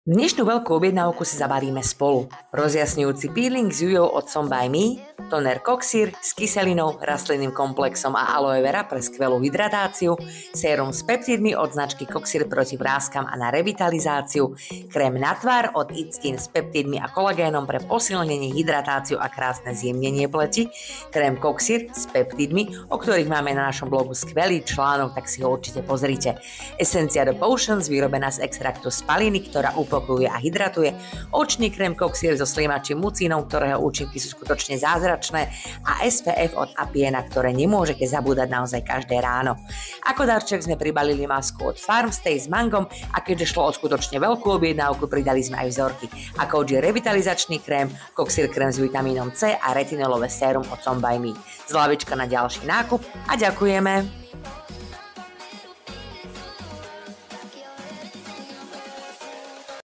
Dnešnú veľkú objednávku si zabalíme spolu. Rozjasňujúci peeling s jujou od Some by Me, toner Coxir s kyselinou, rastlinným komplexom a aloe vera pre skvelú hydratáciu, sérum s peptídmi od značky Coxir proti vráskam a na revitalizáciu, krém na tvár od It Skin s peptídmi a kolagénom pre posilnenie, hydratáciu a krásne zjemnenie pleti, krém Coxir s peptídmi, o ktorých máme na našom blogu skvelý článok, tak si ho určite pozrite. Esencia The Potions, vyrobená z extraktu spaliny, ktorá upokojuje a hydratuje, očný krém Coxir so slimačím mucínom, ktorého účinky sú skutočne zázračné, a SPF od Appiena, ktoré nemôžete zabúdať naozaj každé ráno. Ako darček sme pribalili masku od Farmstay s mangom a keďže šlo o skutočne veľkú objednávku, pridali sme aj vzorky ako OG revitalizačný krém, Coxir krém s vitamínom C a retinolové sérum od Some by Me. Zľavička na ďalší nákup a ďakujeme!